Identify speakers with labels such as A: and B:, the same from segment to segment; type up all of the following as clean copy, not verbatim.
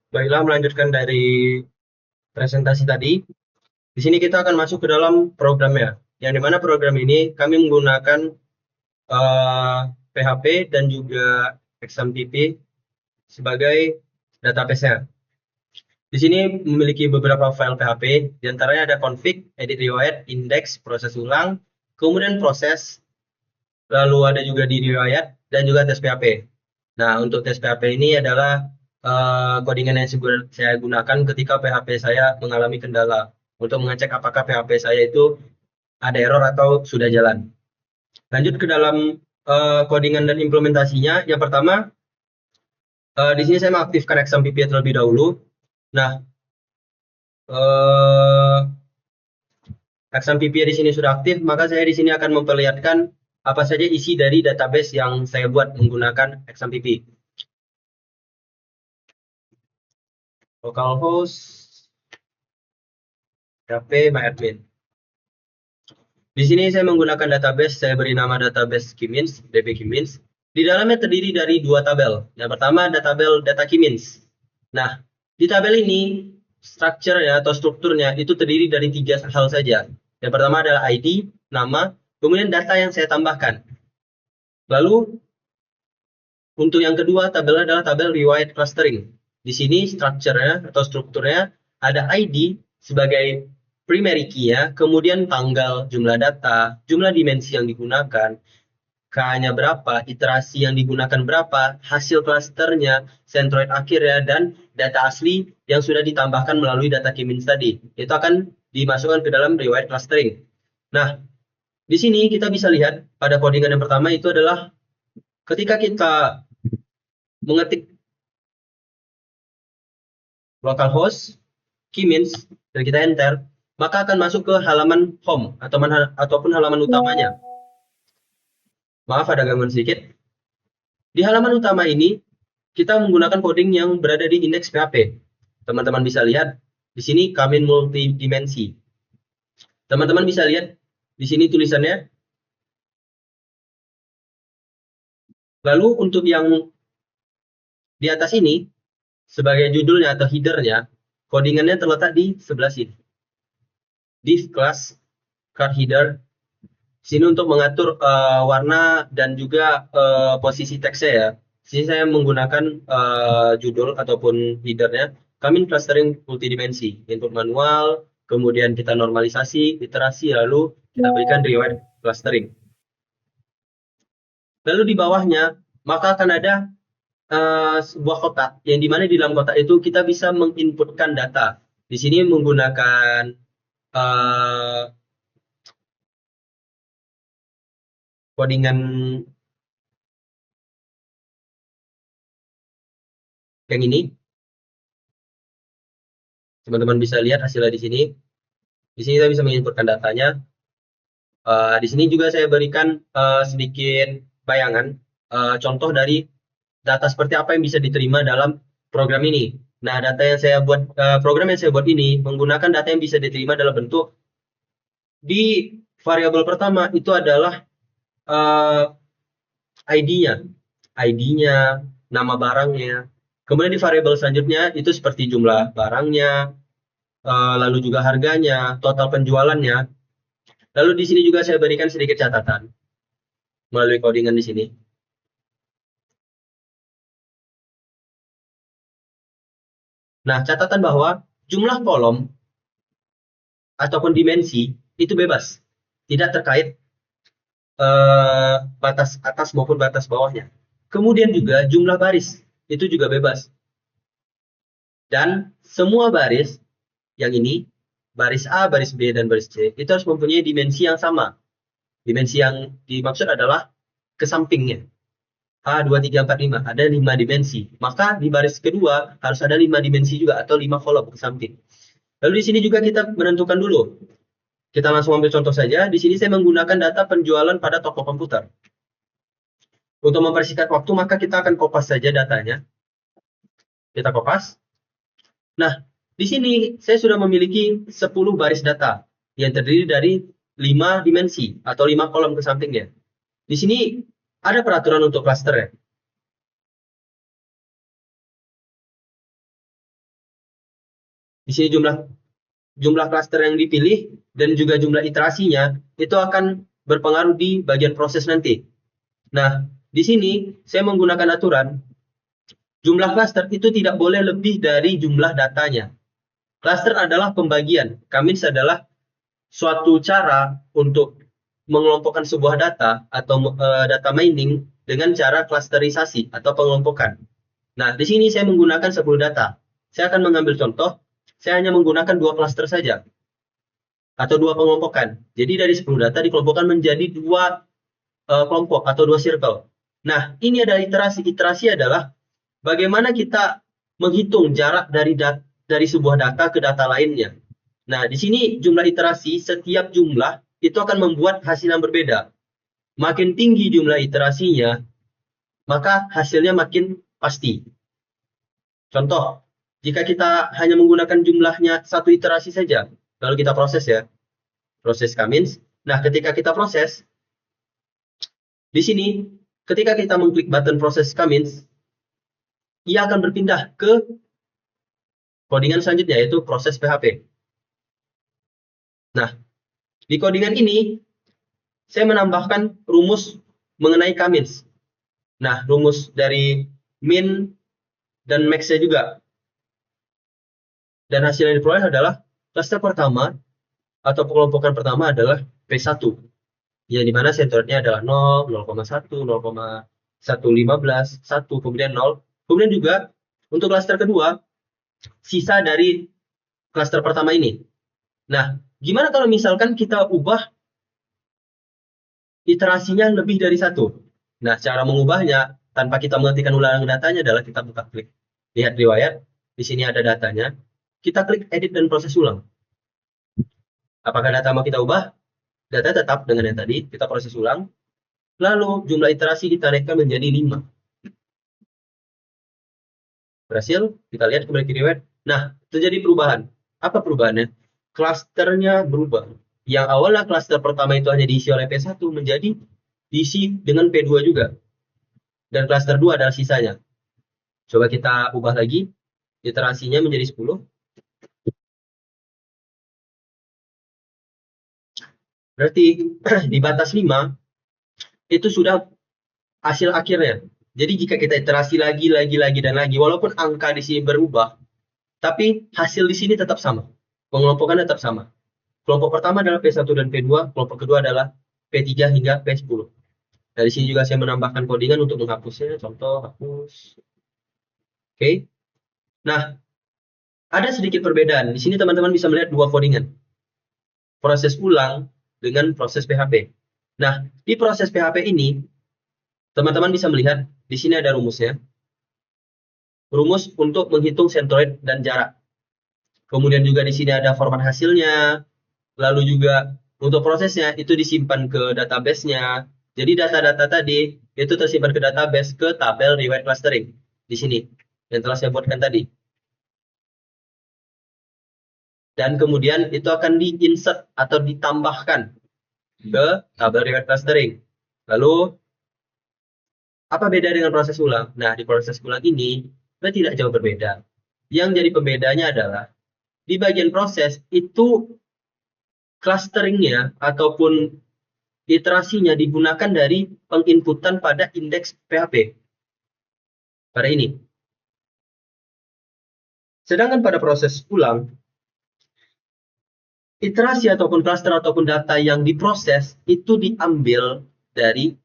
A: Baiklah, melanjutkan dari presentasi tadi. Di sini kita akan masuk ke dalam programnya. Yang dimana program ini kami menggunakan PHP dan juga XMPP sebagai database-nya. Di sini memiliki beberapa file PHP, diantaranya ada config, edit riwayat, index, proses ulang, kemudian proses, lalu ada juga di riwayat, dan juga tes PHP. Nah, untuk tes PHP ini adalah codingan yang saya gunakan ketika PHP saya mengalami kendala untuk mengecek apakah PHP saya itu ada error atau sudah jalan. Lanjut ke dalam codingan dan implementasinya. Yang pertama, di sini saya mengaktifkan XMPP terlebih dahulu. Nah, XMPP di sini sudah aktif, maka saya di sini akan memperlihatkan apa saja isi dari database yang saya buat menggunakan XMPP. Localhost php myadmin. Di sini saya menggunakan database, saya beri nama database K-means, db K-means. Di dalamnya terdiri dari dua tabel. Yang pertama ada tabel data K-means. Nah, di tabel ini strukturnya atau strukturnya itu terdiri dari tiga hal saja. Yang pertama adalah ID, nama, kemudian data yang saya tambahkan. Lalu untuk yang kedua tabel adalah tabel riwayat clustering. Di sini strukturnya atau strukturnya ada ID sebagai primary key-nya, kemudian tanggal, jumlah data, jumlah dimensi yang digunakan, K-nya berapa, iterasi yang digunakan berapa, hasil clusternya, centroid akhirnya, dan data asli yang sudah ditambahkan melalui data K-means tadi. Itu akan dimasukkan ke dalam riwayat clustering. Nah, di sini kita bisa lihat pada codingan yang pertama itu adalah ketika kita mengetik localhost K-means dan kita enter, maka akan masuk ke halaman home ataupun halaman utamanya. Maaf ada gangguan sedikit. Di halaman utama ini kita menggunakan coding yang berada di indeks PHP. Teman-teman bisa lihat di sini K-means multidimensi. Teman-teman bisa lihat di sini tulisannya. Lalu untuk yang di atas ini sebagai judulnya atau headernya, codingannya terletak di sebelah sini. Div class card header sini untuk mengatur warna dan juga posisi teksnya ya. Sini saya menggunakan judul ataupun headernya K-means clustering multidimensi, input manual, kemudian kita normalisasi, iterasi, lalu kita berikan riwayat clustering. Lalu di bawahnya maka akan ada sebuah kotak yang dimana di dalam kotak itu kita bisa menginputkan data. Di sini menggunakan codingan yang ini. Teman-teman bisa lihat hasilnya di sini. Di sini kita bisa menginputkan datanya. Di sini juga saya berikan sedikit bayangan contoh dari data seperti apa yang bisa diterima dalam program ini. Nah, data yang saya buat program yang saya buat ini menggunakan data yang bisa diterima dalam bentuk di variabel pertama itu adalah ID-nya, ID-nya, nama barangnya. Kemudian di variabel selanjutnya itu seperti jumlah barangnya, lalu juga harganya, total penjualannya. Lalu di sini juga saya berikan sedikit catatan melalui codingan di sini. Nah, catatan bahwa jumlah kolom ataupun dimensi itu bebas, tidak terkait batas atas maupun batas bawahnya. Kemudian juga jumlah baris itu juga bebas. Dan semua baris yang ini, baris A, baris B, dan baris C, itu harus mempunyai dimensi yang sama. Dimensi yang dimaksud adalah ke sampingnya. A, 2, 3, 4, 5. Ada 5 dimensi. Maka di baris kedua harus ada 5 dimensi juga atau 5 kolom ke samping. Lalu di sini juga kita menentukan dulu. Kita langsung ambil contoh saja. Di sini saya menggunakan data penjualan pada toko komputer. Untuk mempersingkat waktu, maka kita akan kopas saja datanya. Kita kopas. Nah, di sini saya sudah memiliki 10 baris data yang terdiri dari 5 dimensi atau 5 kolom ke sampingnya. Di sini ada peraturan untuk cluster ya. Di sini jumlah klaster yang dipilih dan juga jumlah iterasinya itu akan berpengaruh di bagian proses nanti. Nah, di sini saya menggunakan aturan jumlah klaster itu tidak boleh lebih dari jumlah datanya. Klaster adalah pembagian. Kamins adalah suatu cara untuk mengelompokkan sebuah data atau data mining dengan cara klasterisasi atau pengelompokan. Nah, di sini saya menggunakan 10 data. Saya akan mengambil contoh, saya hanya menggunakan 2 klaster saja atau 2 pengelompokan. Jadi dari 10 data dikelompokkan menjadi 2 kelompok atau 2 circle. Nah, ini adalah iterasi. Iterasi adalah bagaimana kita menghitung jarak dari sebuah data ke data lainnya. Nah, di sini jumlah iterasi, setiap jumlah itu akan membuat hasil yang berbeda. Makin tinggi jumlah iterasinya, maka hasilnya makin pasti. Contoh, jika kita hanya menggunakan jumlahnya 1 iterasi saja, lalu kita proses ya, proses Kamins. Nah, ketika kita proses, di sini, ketika kita mengklik button proses Kamins, ia akan berpindah ke codingan selanjutnya, yaitu proses PHP. Nah, di codingan ini, saya menambahkan rumus mengenai Kamins. Nah, rumus dari min dan max-nya juga. Dan hasil yang diperoleh adalah klaster pertama atau pengelompokan pertama adalah P1. Yang dimana sensornya adalah 0, 0,1, 0,115, 1, kemudian 0. Kemudian juga untuk klaster kedua, sisa dari klaster pertama ini. Nah, gimana kalau misalkan kita ubah iterasinya lebih dari 1? Nah, cara mengubahnya tanpa kita mengetikkan ulang datanya adalah kita buka klik. Lihat riwayat, di sini ada datanya. Kita klik edit dan proses ulang. Apakah data mau kita ubah? Data tetap dengan yang tadi, kita proses ulang. Lalu jumlah iterasi kita naikkan menjadi 5. Berhasil, kita lihat kembali ke riwayat. Nah, terjadi perubahan. Apa perubahannya? Klasternya berubah. Yang awalnya klaster pertama itu hanya diisi oleh P1 menjadi diisi dengan P2 juga. Dan klaster 2 adalah sisanya. Coba kita ubah lagi, iterasinya menjadi 10. Berarti di batas 5, itu sudah hasil akhirnya. Jadi jika kita iterasi lagi, dan lagi, walaupun angka di sini berubah, tapi hasil di sini tetap sama. Pengelompokan tetap sama. Kelompok pertama adalah P1 dan P2, kelompok kedua adalah P3 hingga P10. Dari sini juga saya menambahkan codingan untuk menghapusnya, contoh hapus. Oke. Nah, ada sedikit perbedaan. Di sini teman-teman bisa melihat 2 codingan. Proses ulang dengan proses PHP. Nah, di proses PHP ini, teman-teman bisa melihat di sini ada rumusnya. Rumus untuk menghitung centroid dan jarak. Kemudian juga di sini ada format hasilnya. Lalu juga untuk prosesnya itu disimpan ke database-nya. Jadi data-data tadi itu tersimpan ke database ke tabel riwayat clustering di sini yang telah saya buatkan tadi. Dan kemudian itu akan di-insert atau ditambahkan ke tabel riwayat clustering. Lalu apa beda dengan proses ulang? Nah, di proses ulang ini tidak jauh berbeda. Yang jadi pembedanya adalah di bagian proses itu clusteringnya ataupun iterasinya digunakan dari penginputan pada indeks PHP. Pada ini. Sedangkan pada proses ulang, iterasi ataupun cluster ataupun data yang diproses itu diambil dari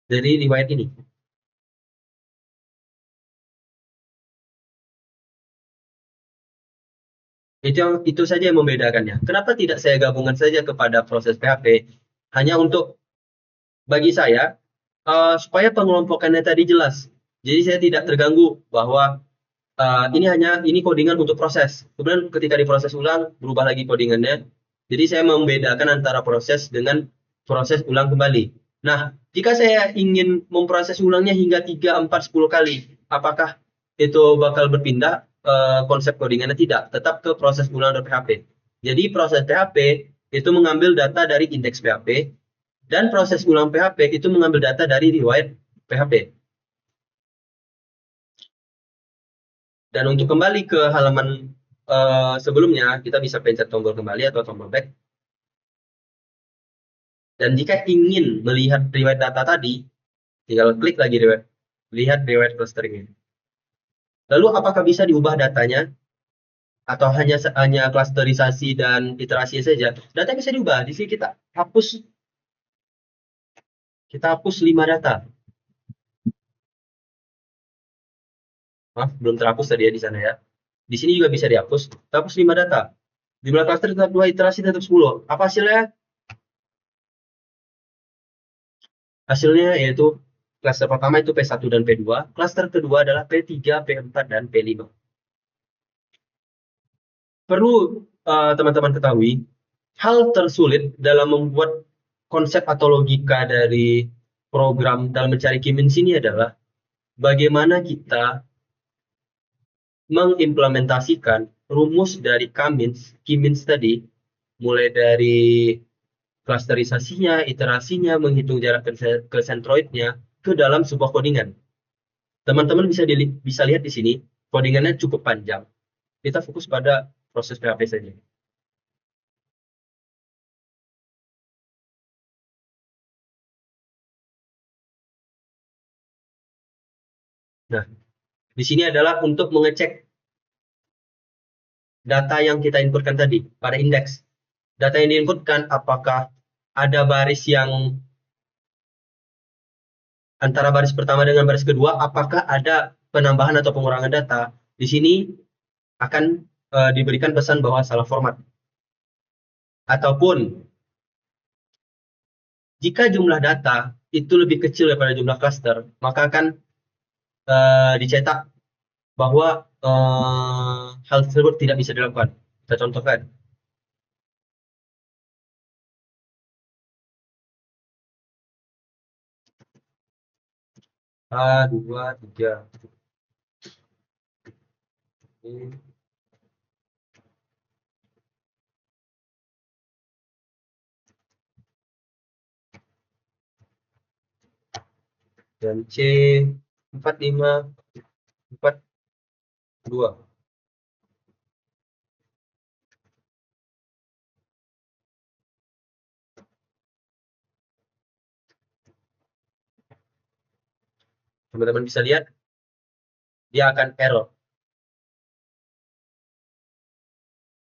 A: riwayat ini. Itu saja yang membedakannya. Kenapa tidak saya gabungkan saja kepada proses PHP? Hanya untuk bagi saya supaya pengelompokannya tadi jelas. Jadi saya tidak terganggu bahwa ini codingan untuk proses. Kemudian ketika diproses ulang berubah lagi codingannya. Jadi saya membedakan antara proses dengan proses ulang kembali. Nah, jika saya ingin memproses ulangnya hingga 3, 4, 10 kali, apakah itu bakal berpindah konsep codingannya? Tidak, tetap ke proses ulang dari PHP. Jadi proses PHP itu mengambil data dari indeks PHP dan proses ulang PHP itu mengambil data dari riwayat PHP. Dan untuk kembali ke halaman sebelumnya, kita bisa pencet tombol kembali atau tombol back. Dan jika ingin melihat riwayat data tadi, tinggal klik lagi lihat riwayat clustering. Lalu apakah bisa diubah datanya? Atau hanya klasterisasi dan iterasi saja? Data bisa diubah. Di sini kita hapus 5 data. Maaf, belum terhapus tadi ya di sana ya. Di sini juga bisa dihapus. Kita hapus 5 data. Jumlah klaster tetap 2, iterasi tetap 10. Apa hasilnya? Hasilnya yaitu klaster pertama itu P1 dan P2, klaster kedua adalah P3, P4, dan P5. Perlu teman-teman ketahui, hal tersulit dalam membuat konsep atau logika dari program dalam mencari key-means ini adalah bagaimana kita mengimplementasikan rumus dari key-means tadi, mulai dari klasterisasinya, iterasinya, menghitung jarak ke sentroidnya, ke dalam sebuah codingan. Teman-teman bisa lihat di sini, codingannya cukup panjang. Kita fokus pada proses PHP saja. Nah, di sini adalah untuk mengecek data yang kita inputkan tadi pada indeks. Data yang diinputkan apakah ada baris yang antara baris pertama dengan baris kedua, apakah ada penambahan atau pengurangan data. Di sini akan diberikan pesan bahwa salah format. Ataupun jika jumlah data itu lebih kecil daripada jumlah cluster, maka akan dicetak bahwa hal tersebut tidak bisa dilakukan. Kita contohkan. A2, 3. Dan C4, 5, 4, 2. Teman-teman bisa lihat, dia akan error.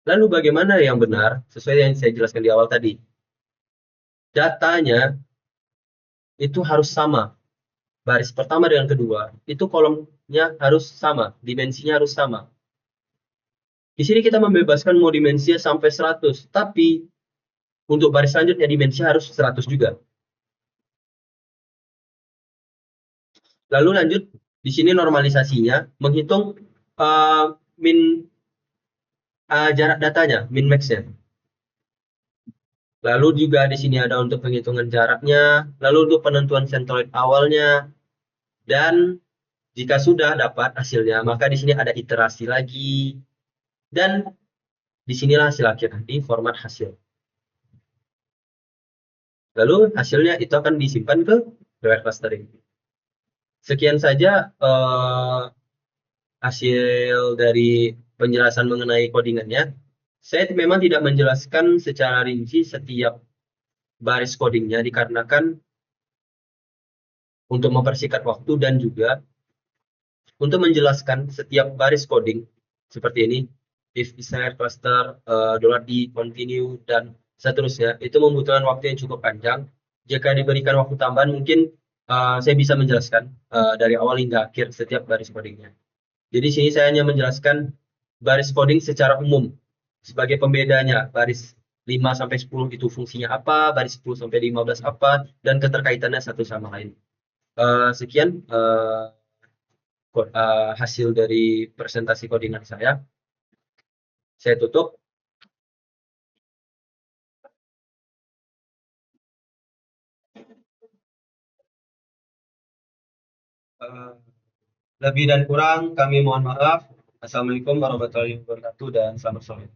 A: Lalu bagaimana yang benar? Sesuai yang saya jelaskan di awal tadi. Datanya itu harus sama. Baris pertama dengan kedua, itu kolomnya harus sama, dimensinya harus sama. Di sini kita membebaskan mau dimensinya sampai 100, tapi untuk baris selanjutnya dimensi harus 100 juga. Lalu lanjut, di sini normalisasinya menghitung jarak datanya, min max-nya. Lalu juga di sini ada untuk penghitungan jaraknya, lalu untuk penentuan centroid awalnya, dan jika sudah dapat hasilnya, maka di sini ada iterasi lagi, dan disinilah hasil akhir di format hasil. Lalu hasilnya itu akan disimpan ke riwayat clustering. Sekian saja hasil dari penjelasan mengenai codingannya. Saya memang tidak menjelaskan secara rinci setiap baris codingnya dikarenakan untuk mempersingkat waktu dan juga untuk menjelaskan setiap baris coding seperti ini, if desired cluster, $d, continue, dan seterusnya, itu membutuhkan waktu yang cukup panjang. Jika diberikan waktu tambahan, mungkin saya bisa menjelaskan dari awal hingga akhir setiap baris codingnya. Jadi sini saya hanya menjelaskan baris coding secara umum. Sebagai pembedanya, baris 5-10 itu fungsinya apa, baris 10-15 apa, dan keterkaitannya satu sama lain. Sekian hasil dari presentasi codingan saya. Saya tutup. Lebih dan kurang kami mohon maaf. Assalamualaikum warahmatullahi wabarakatuh dan selamat sore.